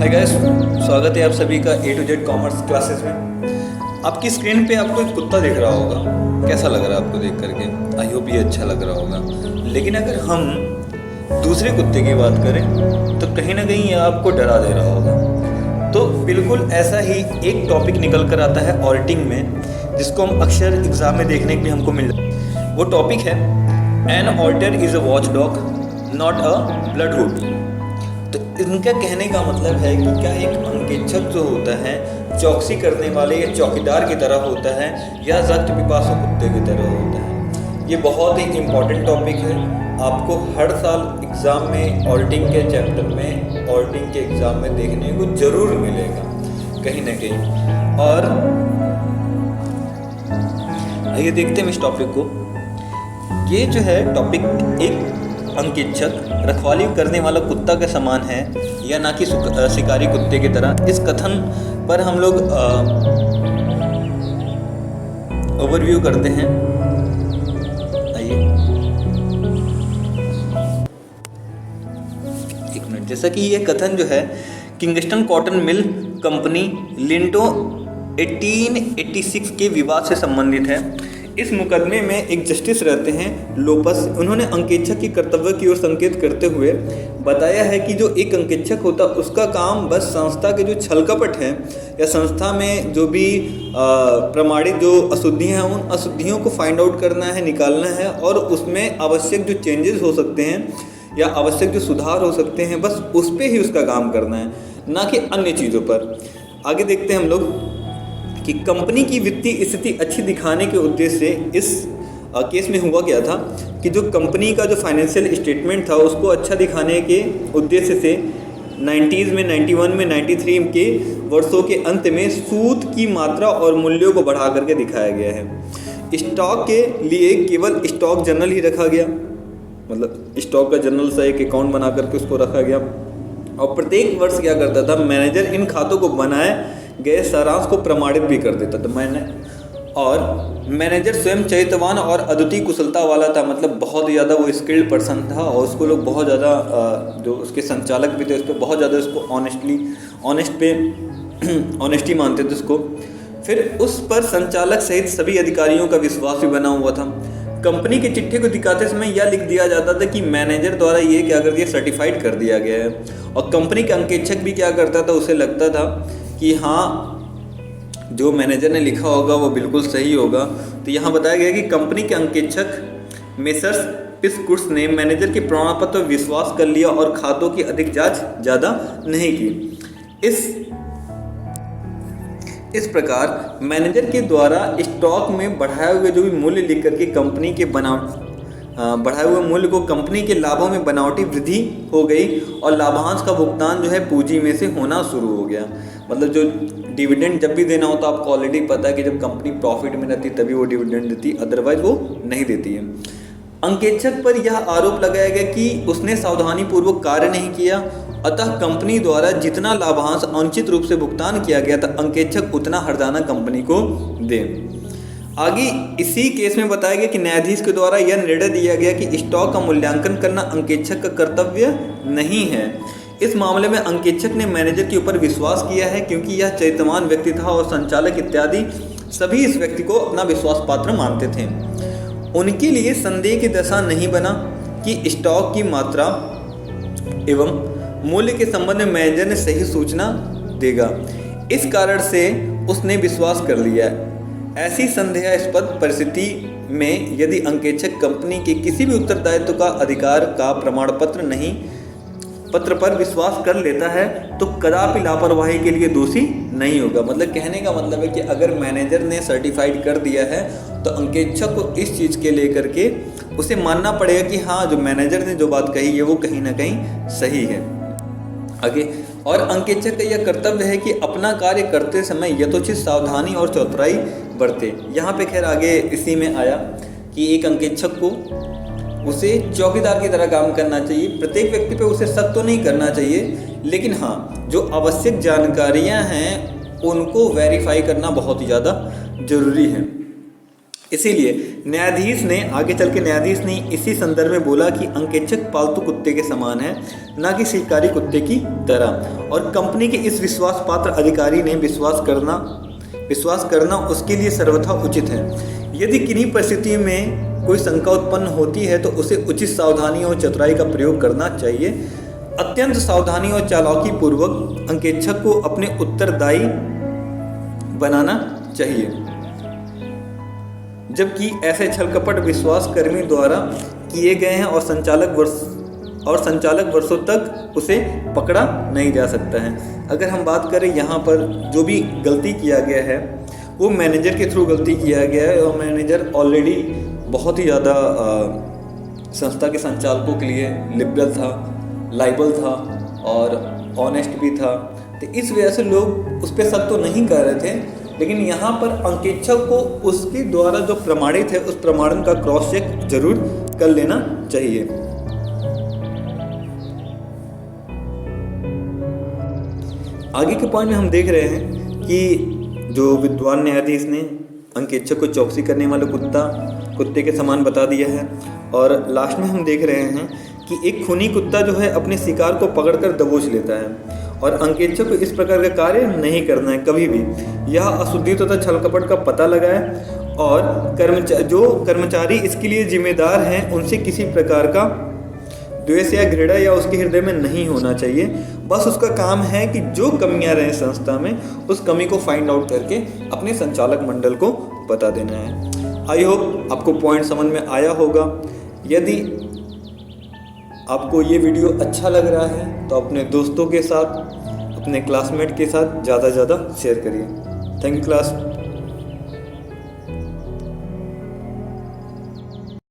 Hi guys, स्वागत है आप सभी का A to Z commerce classes में। आपकी स्क्रीन पे आपको एक कुत्ता दिख रहा होगा। कैसा लग रहा है आपको देख करके? आई होप ये अच्छा लग रहा होगा। लेकिन अगर हम दूसरे कुत्ते की बात करें तो कहीं ना कहीं ये आपको डरा दे रहा होगा। तो बिल्कुल ऐसा ही एक टॉपिक निकल कर आता है ऑडिटिंग में, जिसको हम अक्सर एग्ज़ाम में देखने के लिए हमको मिल जाता है। वो टॉपिक है an auditor is a watch dog not a bloodhound. तो इनका कहने का मतलब है कि क्या एक अंकेक्षक जो होता है चौकसी करने वाले या चौकीदार की तरह होता है या रक्त पिपासु कुत्ते की तरह होता है। ये बहुत ही इम्पॉर्टेंट टॉपिक है। आपको हर साल एग्ज़ाम में ऑडिटिंग के चैप्टर में ऑडिटिंग के एग्ज़ाम में देखने को ज़रूर मिलेगा कहीं ना कहीं। और आइए देखते हैं इस टॉपिक को। ये जो है टॉपिक एक अंकेक्षक रखवाली करने वाला कुत्ता के समान है या ना कि शिकारी कुत्ते की तरह। इस कथन पर हम लोग ओवरव्यू करते हैं। आइए एक मिनट। जैसा कि ये कथन जो है Kingston cotton mill company Linto 1886 के विवाद से संबंधित है। इस मुकदमे में एक जस्टिस रहते हैं लोपस। उन्होंने अंकेक्षक की कर्तव्य की ओर संकेत करते हुए बताया है कि जो एक अंकेक्षक होता उसका काम बस संस्था के जो छल कपट हैं या संस्था में जो भी प्रमाणित जो अशुद्धियां हैं उन अशुद्धियों को फाइंड आउट करना है, निकालना है और उसमें आवश्यक जो चेंजेस हो सकते हैं या आवश्यक जो सुधार हो सकते हैं बस उस पर ही उसका काम करना है, ना कि अन्य चीज़ों पर। आगे देखते हैं हम लोग कि कंपनी की वित्तीय स्थिति अच्छी दिखाने के उद्देश्य से इस केस में हुआ क्या था कि जो कंपनी का जो फाइनेंशियल स्टेटमेंट था उसको अच्छा दिखाने के उद्देश्य से 90s में, 91 में, 93 के वर्षों के अंत में सूद की मात्रा और मूल्यों को बढ़ा करके दिखाया गया है। स्टॉक के लिए केवल स्टॉक जर्नल ही रखा गया, मतलब स्टॉक का जर्नल सा एक अकाउंट बना करके उसको रखा गया। और प्रत्येक वर्ष क्या करता था, मैनेजर इन खातों को बनाए गए सारांश को प्रमाणित भी कर देता था। और मैनेजर स्वयं चरित्रवान और अद्वितीय कुशलता वाला था, मतलब बहुत ज़्यादा वो स्किल्ड पर्सन था और उसको लोग बहुत ज़्यादा जो उसके संचालक भी थे उस पर बहुत ज़्यादा उसको ऑनेस्टी मानते थे उसको। फिर उस पर संचालक सहित सभी अधिकारियों का विश्वास भी बना हुआ था। कंपनी के चिट्ठे को दिखाते समय यह लिख दिया जाता था कि मैनेजर द्वारा ये क्या कर दिया, सर्टिफाइड कर दिया गया है। और कंपनी का अंकेक्षक भी क्या करता था, उसे लगता था कि हाँ जो मैनेजर ने लिखा होगा वो बिल्कुल सही होगा। तो यहाँ बताया गया कि कंपनी के अंकेक्षक मेसर्स पिस्कुट्स ने मैनेजर के प्रमाण पत्र पर विश्वास कर लिया और खातों की अधिक जांच ज़्यादा नहीं की। इस प्रकार मैनेजर के द्वारा स्टॉक में बढ़ाए हुए जो भी मूल्य लिख करके कंपनी के बढ़ाए हुए मूल्य को कंपनी के लाभों में बनावटी वृद्धि हो गई और लाभांश का भुगतान जो है पूंजी में से होना शुरू हो गया। मतलब जो डिविडेंड जब भी देना होता आपको ऑलरेडी पता है कि जब कंपनी प्रॉफिट में रहती तभी वो डिविडेंड देती, अदरवाइज वो नहीं देती है। अंकेक्षक पर यह आरोप लगाया गया कि उसने सावधानीपूर्वक कार्य नहीं किया, अतः कंपनी द्वारा जितना लाभांश अनुचित रूप से भुगतान किया गया था अंकेक्षक उतना हर्जाना कंपनी को दे। आगे इसी केस में बताया गया कि न्यायाधीश के द्वारा यह निर्णय दिया गया कि स्टॉक का मूल्यांकन करना अंकेक्षक का कर्तव्य नहीं है। इस मामले में अंकेक्षक ने मैनेजर के ऊपर विश्वास किया है क्योंकि यह चरित्रवान व्यक्ति था और संचालक इत्यादि सभी इस व्यक्ति को अपना विश्वास पात्र मानते थे। उनके लिए संदेह की दशा नहीं बना कि स्टॉक की मात्रा एवं मूल्य के संबंध में मैनेजर ने सही सूचना देगा। इस कारण से उसने विश्वास कर लिया। ऐसी संदेहास्पद परिस्थिति में यदि अंकेक्षक कंपनी के किसी भी उत्तरदायित्व का अधिकार का प्रमाण पत्र पर विश्वास कर लेता है तो कदापि लापरवाही के लिए दोषी नहीं होगा। मतलब कहने का मतलब है कि अगर मैनेजर ने सर्टिफाइड कर दिया है तो अंकेक्षक को इस चीज़ के लेकर के उसे मानना पड़ेगा कि हाँ जो मैनेजर ने जो बात कही है वो कहीं ना कहीं सही है। आगे और अंकेक्षक का यह कर्तव्य है कि अपना कार्य करते समय यथोचित सावधानी और चतुराई बरते। यहाँ पे खैर आगे इसी में आया कि एक अंकेक्षक को उसे चौकीदार की तरह काम करना चाहिए। प्रत्येक व्यक्ति पे उसे शक तो नहीं करना चाहिए, लेकिन हाँ जो आवश्यक जानकारियाँ हैं उनको वेरीफाई करना बहुत ही ज़्यादा ज़रूरी है। इसीलिए न्यायाधीश ने आगे चल के न्यायाधीश ने इसी संदर्भ में बोला कि अंकेक्षक पालतू कुत्ते के समान है, ना कि शिकारी कुत्ते की तरह, और कंपनी के इस विश्वास पात्र अधिकारी ने विश्वास करना उसके लिए सर्वथा उचित है। यदि किन्हीं परिस्थितियों में कोई शंका उत्पन्न होती है तो उसे उचित सावधानी और चतुराई का प्रयोग करना चाहिए। अत्यंत सावधानी और चालाकी पूर्वक अंकेक्षक को अपने उत्तरदायी बनाना चाहिए, जबकि ऐसे छलकपट विश्वासकर्मी द्वारा किए गए हैं और संचालक वर्षों तक उसे पकड़ा नहीं जा सकता है। अगर हम बात करें यहाँ पर जो भी गलती किया गया है वो मैनेजर के थ्रू गलती किया गया है, और मैनेजर ऑलरेडी बहुत ही ज़्यादा संस्था के संचालकों के लिए लिबरल था, लाइबल था और ऑनेस्ट भी था, तो इस वजह से लोग उस पर शक तो नहीं कर रहे थे। लेकिन यहाँ पर अंकेक्षक को उसके द्वारा जो प्रमाणित है उस प्रमाणन का क्रॉस चेक जरूर कर लेना चाहिए। आगे के पॉइंट में हम देख रहे हैं कि जो विद्वान न्यायाधीश ने अंकेक्षक को चौकसी करने वाले कुत्ते के समान बता दिया है, और लास्ट में हम देख रहे हैं कि एक खूनी कुत्ता जो है अपने शिकार को पकड़कर दबोच लेता है, और अंकेक्षक को इस प्रकार का कार्य नहीं करना है कभी भी। यह अशुद्धि तथा छलकपट का पता लगाए, और जो कर्मचारी इसके लिए जिम्मेदार हैं उनसे किसी प्रकार का द्वेष या घृणा या उसके हृदय में नहीं होना चाहिए। बस उसका काम है कि जो कमियां रहे संस्था में उस कमी को फाइंड आउट करके अपने संचालक मंडल को बता देना है। आई होप आपको पॉइंट समझ में आया होगा। यदि आपको ये वीडियो अच्छा लग रहा है तो अपने दोस्तों के साथ, अपने क्लासमेट के साथ ज़्यादा से ज़्यादा शेयर करिए। Thank you class.